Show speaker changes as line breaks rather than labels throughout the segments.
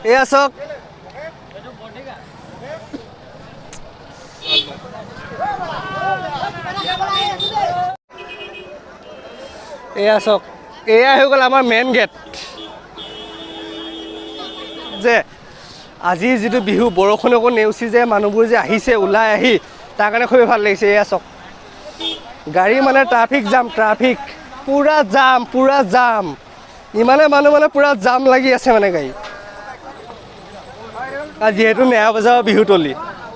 এয়া চাওক এয়া চাওক এয়া হৈ গ'ল আমাৰ মেইন গেট যে আজি যিটো বিহু বৰষুণকো নেওচি যে মানুহবোৰ যে আহিছে ওলাই আহি তাৰ কাৰণে খুবেই ভাল লাগিছে এয়া চাওক গাড়ী মানে ট্ৰাফিক পুৰা জাম ইমানে মানুহ মানে পুৰা জাম লাগি আছে মানে গাড়ী আৰু যিহেতু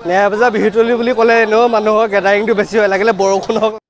নেয়া বজাৰ বিহুতলী বুলি ক'লে এনেও মানুহৰ গেডাৰিংটো বেছি হয় লাগিলে বৰষুণ হওক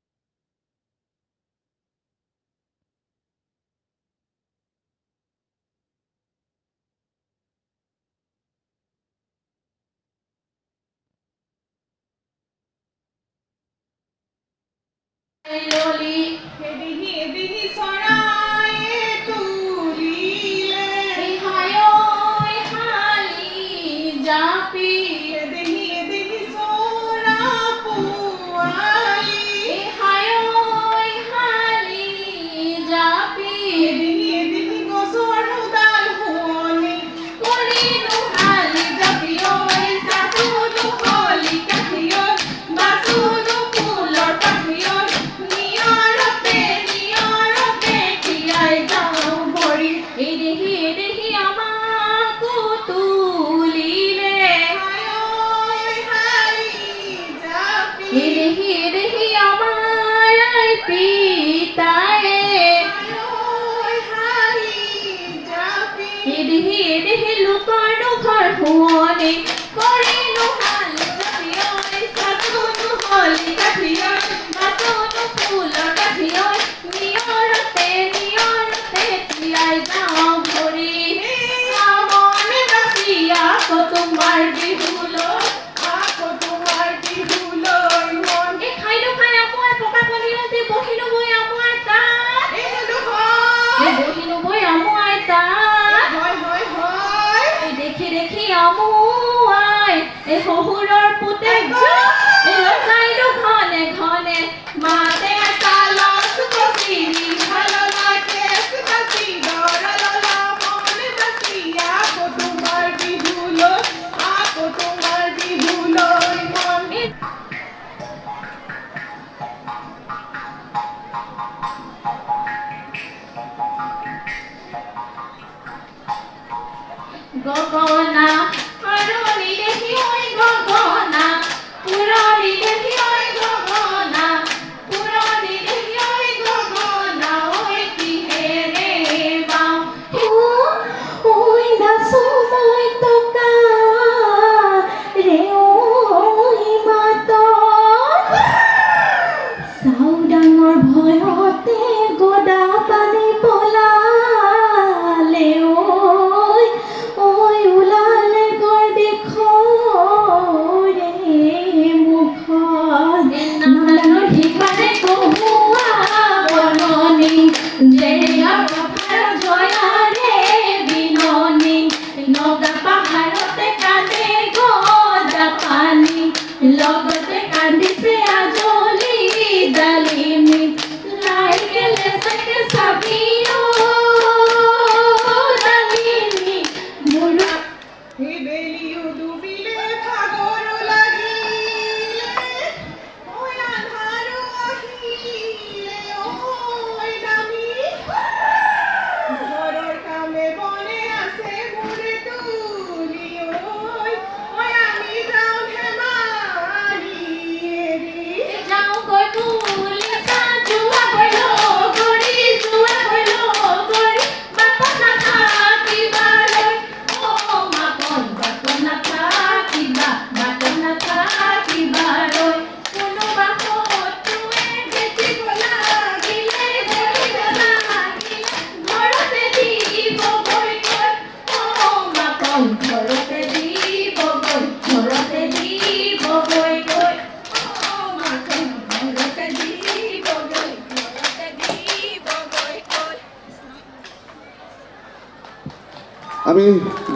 আমি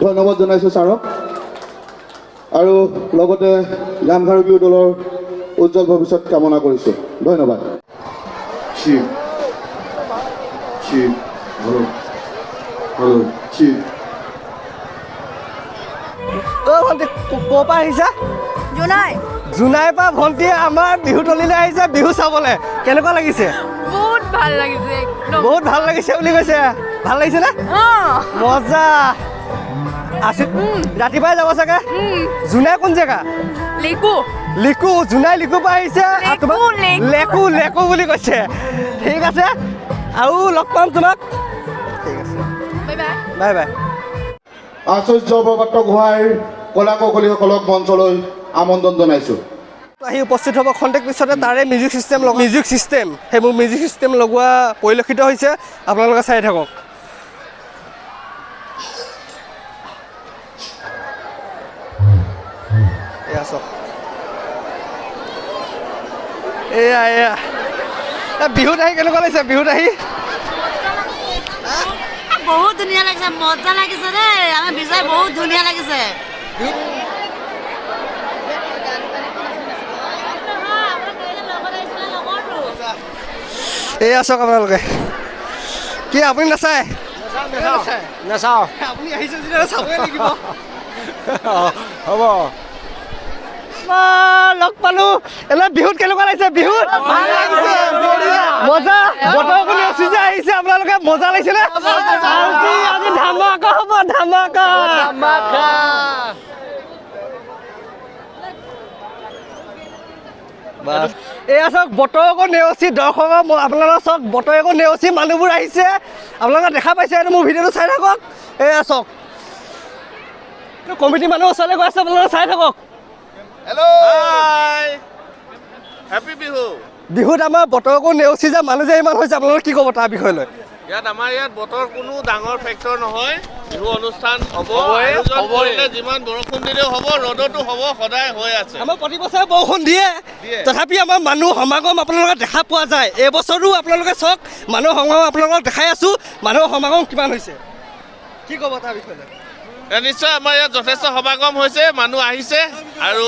ধন্যবাদ জনাইছোঁ ছাৰক আৰু লগতে গামখাৰু বিহু দলৰ উজ্জ্বল ভৱিষ্যত কামনা কৰিছোঁ ধন্যবাদ
Chief hello chief
অ' ভণ্টি ক'ৰ পৰা আহিছা? জোনাইৰ পৰা ভণ্টি আমাৰ বিহুতলীলৈ আহিছে বিহু চাবলৈ। কেনেকুৱা লাগিছে?
বহুত ভাল লাগিছে একদম।
বহুত ভাল লাগিছে বুলি কৈছে। ভাল লাগিছে নে? মজা। ৰাতিপুৱাই যাব চাগে। জোনাই কোন জেগা? লিকু। জোনাই লিকু পৰা আহিছে। লেকু বুলি কৈছে। ঠিক আছে, আৰু লগ পাম তোমাক। ঠিক আছে, বাই বাই।
আচাৰ্য বৰপাত্ৰ গোহাঁইৰ কলা কৌশলীসকলক মঞ্চলৈ আমন্ত্ৰণ জনাইছোঁ।
আহি উপস্থিত হ'ব খন্তেক পিছতে তাৰে মিউজিক ছিষ্টেম সেইবোৰ মিউজিক ছিষ্টেম লগোৱা পৰিলক্ষিত হৈছে। আপোনালোকে চাই থাকক। এয়া চাওক, এয়া বিহুত আহি কেনেকুৱা লাগিছে? বিহুত আহি
বহুত ধুনীয়া লাগিছে, মজা লাগিছে দেই। আমাৰ বিজয় বহুত ধুনীয়া লাগিছে।
এয়া চাওক আপোনালোকে। কি আপুনি নাচায়?
নাচাওঁ।
আপুনি আহিছে যেতিয়া চাবই লাগিব।
হ'ব।
লগ পালো। এনে বিহুত কেনেকুৱা লাগিছে? বিহুত মজা। বতৰ কোনে চিজা আহিছে, আপোনালোকে মজা লাগিছে নে? আজি ধামাকা হ'ব, ধামাকা। এয়া চাওক, বতৰকো নেওচি দৰ্শকৰ আপোনালোকে চাওক, বতৰকো নেওচি মানুহবোৰ আহিছে। আপোনালোকে দেখা পাইছে, এইটো মোৰ ভিডিঅ'টো চাই থাকক। এয়া চাওক, কমিটি মানুহ ওচৰলৈ গৈ আছে, আপোনালোকে চাই থাকক।
হেপী বিহু।
বিহুত আমাৰ বতৰকো নেওচি যে মানুহ যে ইমান হৈছে, আপোনালোকে কি ক'ব তাৰ বিষয়ে লৈ?
আমাৰ ইয়াত বতৰ কোনো ডাঙৰ ফেক্টৰ নহয়। বিহু অনুষ্ঠান হ'ব, আয়োজন কৰিলে যিমান বৰষুণ দিলেও হ'ব, ৰ'দতো হ'ব, সদায় হৈ আছে।
আমাৰ প্ৰতি বছৰে বৰষুণ দিয়ে, তথাপি আমাৰ মানুহ সমাগম আপোনালোকে দেখা পোৱা যায়। এইবছৰো আপোনালোকে চাওক, মানুহ সমাগম আপোনালোকক দেখাই আছোঁ। মানুহৰ সমাগম কিমান হৈছে, কি ক'ব তাৰ বিষয়ে লৈ?
নিশ্চয় আমাৰ ইয়াত যথেষ্ট সমাগম হৈছে, মানুহ আহিছে, আৰু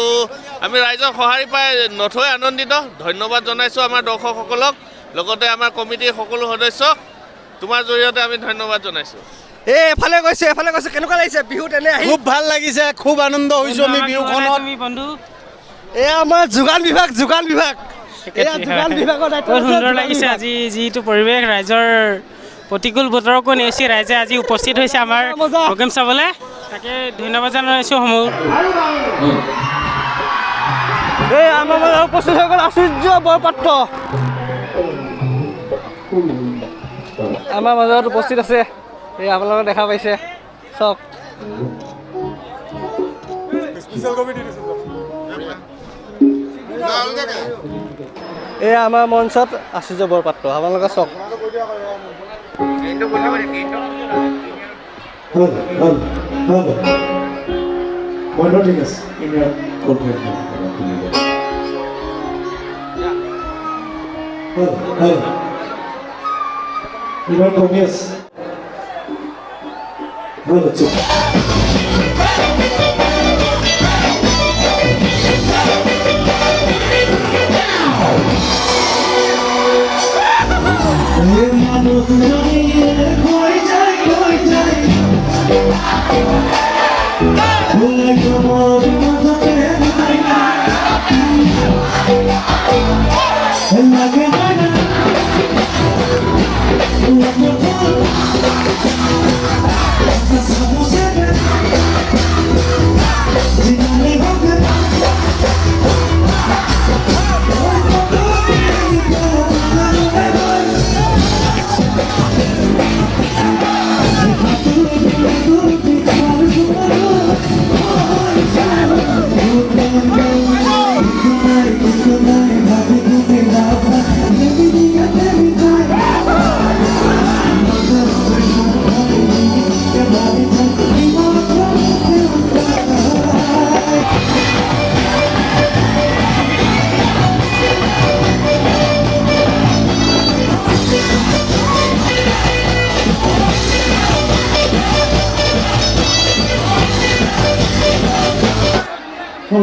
আমি ৰাইজক সঁহাৰি পাই নথৈ আনন্দিত। ধন্যবাদ জনাইছোঁ আমাৰ দৰ্শকসকলক, লগতে আমাৰ কমিটিৰ সকলো সদস্যক। তোমাৰ জৰিয়তে আমি ধন্যবাদ জনাইছোঁ।
এফালে গৈছে কেনেকুৱা লাগিছে বিহুত এনে আহি?
খুব ভাল লাগিছে, খুব আনন্দ হৈছোঁ আমি বিহুখনত।
এয়া আমাৰ যোগান বিভাগ এয়া যোগান বিভাগৰ দায়িত্ব।
বহুত সুন্দৰ লাগিছে আজি যিটো পৰিৱেশ, ৰাইজৰ প্ৰতিকূল বতৰকো নেওচি ৰাইজে আজি উপস্থিত হৈছে আমাৰ প্ৰগ্ৰেম চাবলৈ। তাকে ধন্যবাদ জনাইছোঁ সমূহ।
এই আমাৰ মাজত উপস্থিত হৈ গ'ল আচাৰ্য বৰপাত্ৰ। আমাৰ মাজত উপস্থিত আছে, এই আপোনালোকে দেখা পাইছে চাওক। এয়া আমাৰ মঞ্চত আচাৰ্য বৰপাত্ৰ, আপোনালোকে চাওক।
Ivan Gomez. Bueno, chico.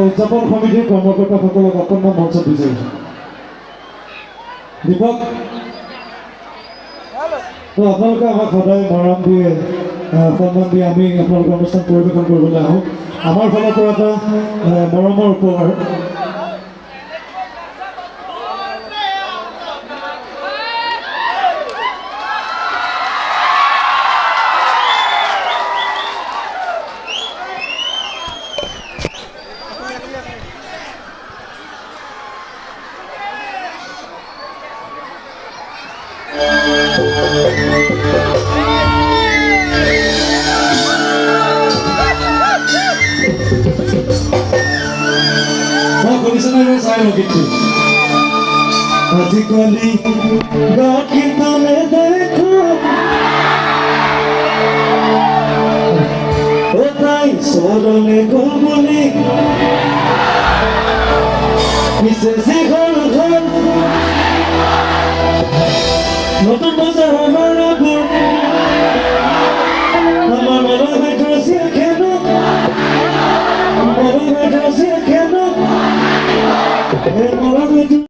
উদযাপন সমিতিৰ কৰ্মকৰ্তাসকলক অকণমান মঞ্চত বিচাৰিছোঁ। দীপক, আপোনালোকে আমাক সদায় মৰম দিয়ে, সন্মান দিয়ে, আমি আপোনালোকৰ অনুষ্ঠান পৰিৱেশন কৰিবলৈ আহোঁ। আমাৰ ফালৰ পৰা এটা মৰমৰ উপহাৰ মই শুনিছেনে চাই লওঁ কিন্তু আজিকালি গাঁৱত কিন্তু নেদেখো তাই চৰলে গ'ল বুলি পিছে যে ঘৰ নতুন বজাৰ আমাৰ আগৰ আমাৰ মনৰ হয়তো আছিল খেলো মনৰ হয়তো আছিল খেলো মনৰ হয়তো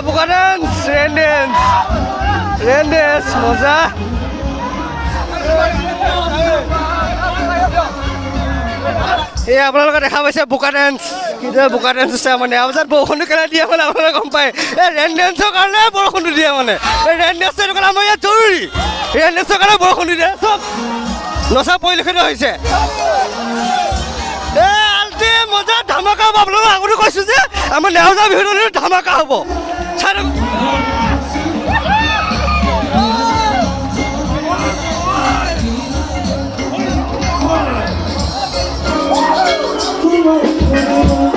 বোকা ডেন্স ৰেইন ডেন্স মজা এই আপোনালোকে দেখা পাইছে বোকা ডেন্স কিদৰে বোকা ডেন্স আছে মানে আৰু যেন বৰষুণটো কেলৈ দিয়ে মানে আপোনালোকে গম পায় এই ৰেইন ডেন্সৰ কাৰণে বৰষুণটো দিয়ে মানে এই ৰেইন ডেন্সৰ কাৰণে আমাৰ ইয়াত জৰুৰী ৰেইন ডেন্সৰ কাৰণে বৰষুণটো দিয়ে চব নচা পৰিলক্ষিত হৈছে মজা ধামাকা হ'ব আপোনালোকক আগতে কৈছোঁ যে আমাৰ নেওজা বিহুত ধামাকা হ'ব চাই
Thank you.